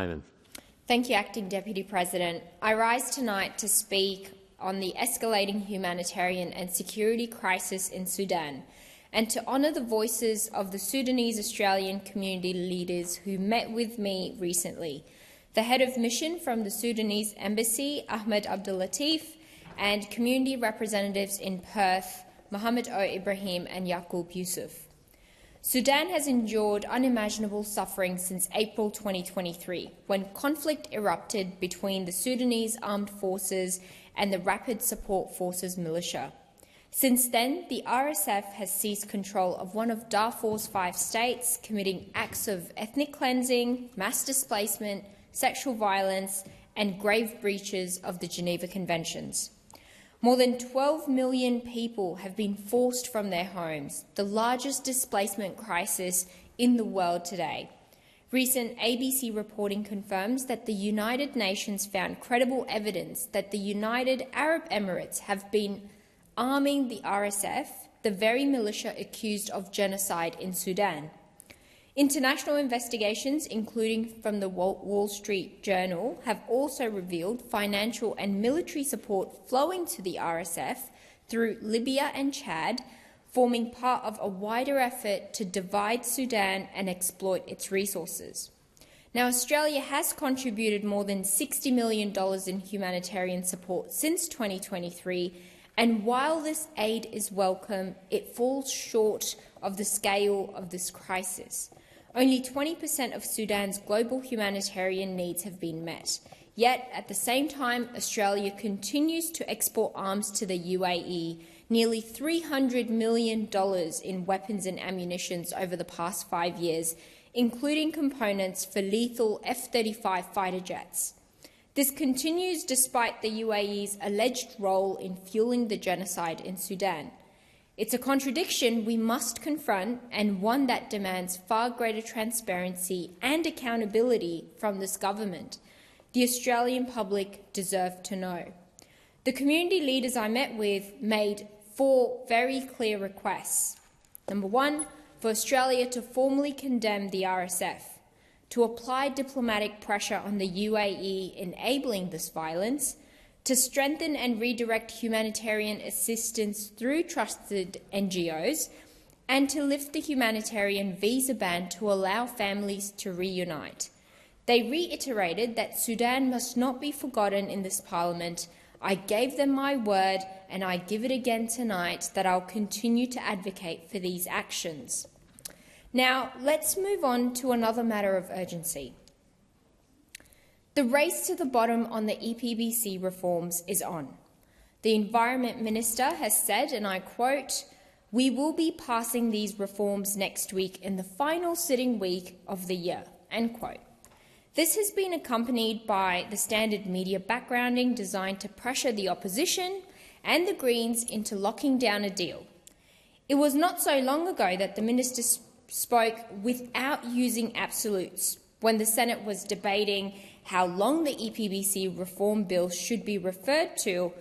Payman. Thank you, Acting Deputy President. I rise tonight to speak on the escalating humanitarian and security crisis in Sudan and to honour the voices of the Sudanese Australian community leaders who met with me recently. The head of mission from the Sudanese Embassy, Ahmed Abdulatif, and community representatives in Perth, Mohammed O. Ibrahim and Yaqub Yusuf. Sudan has endured unimaginable suffering since April 2023, when conflict erupted between the Sudanese Armed Forces and the Rapid Support Forces militia. Since then, the RSF has seized control of one of Darfur's 5 states, committing acts of ethnic cleansing, mass displacement, sexual violence, and grave breaches of the Geneva Conventions. More than 12 million people have been forced from their homes, the largest displacement crisis in the world today. Recent ABC reporting confirms that the United Nations found credible evidence that the United Arab Emirates have been arming the RSF, the very militia accused of genocide in Sudan. International investigations, including from the Wall Street Journal, have also revealed financial and military support flowing to the RSF through Libya and Chad, forming part of a wider effort to divide Sudan and exploit its resources. Now, Australia has contributed more than $60 million in humanitarian support since 2023, and while this aid is welcome, it falls short of the scale of this crisis. Only 20% of Sudan's global humanitarian needs have been met. Yet, at the same time, Australia continues to export arms to the UAE, nearly $300 million in weapons and ammunition over the past 5 years, including components for lethal F-35 fighter jets. This continues despite the UAE's alleged role in fueling the genocide in Sudan. It's a contradiction we must confront, and one that demands far greater transparency and accountability from this government. The Australian public deserve to know. The community leaders I met with made 4 very clear requests. Number 1, for Australia to formally condemn the RSF, to apply diplomatic pressure on the UAE enabling this violence, to strengthen and redirect humanitarian assistance through trusted NGOs, and to lift the humanitarian visa ban to allow families to reunite. They reiterated that Sudan must not be forgotten in this Parliament. I gave them my word, and I give it again tonight, that I'll continue to advocate for these actions. Now, let's move on to another matter of urgency. The race to the bottom on the EPBC reforms is on. The Environment Minister has said, and I quote, "We will be passing these reforms next week in the final sitting week of the year," end quote. This has been accompanied by the standard media backgrounding designed to pressure the opposition and the Greens into locking down a deal. It was not so long ago that the Minister spoke without using absolutes when the Senate was debating how long the EPBC reform bill should be referred to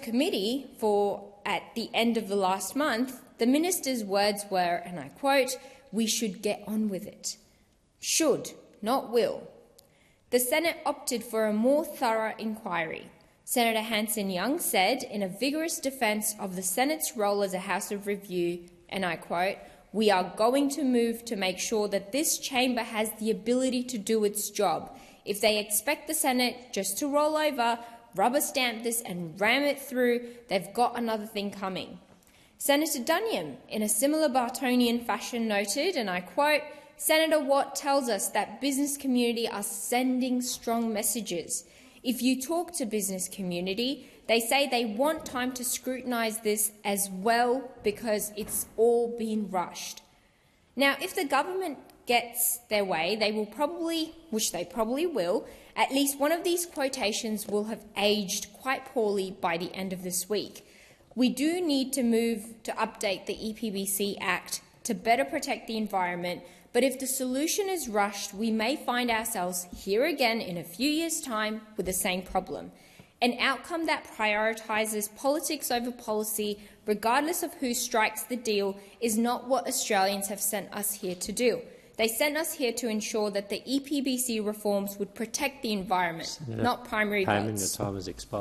committee for at the end of the last month. The minister's words were, and I quote, "We should get on with it." Should, not will. The Senate opted for a more thorough inquiry. Senator Hanson-Young said, in a vigorous defence of the Senate's role as a House of Review, and I quote, "We are going to move to make sure that this chamber has the ability to do its job. If they expect the Senate just to roll over, rubber stamp this and ram it through, they've got another thing coming." Senator Duniam, in a similar Bartonian fashion, noted, and I quote, "Senator Watt tells us that business community are sending strong messages. If you talk to business community, they say they want time to scrutinise this as well because it's all been rushed." Now, if the government gets their way, they will probably, which they probably will, at least one of these quotations will have aged quite poorly by the end of this week. We do need to move to update the EPBC Act to better protect the environment, but if the solution is rushed, we may find ourselves here again in a few years' time with the same problem. An outcome that prioritises politics over policy, regardless of who strikes the deal, is not what Australians have sent us here to do. They sent us here to ensure that the EPBC reforms would protect the environment, not primary Payman, votes. your time has expired.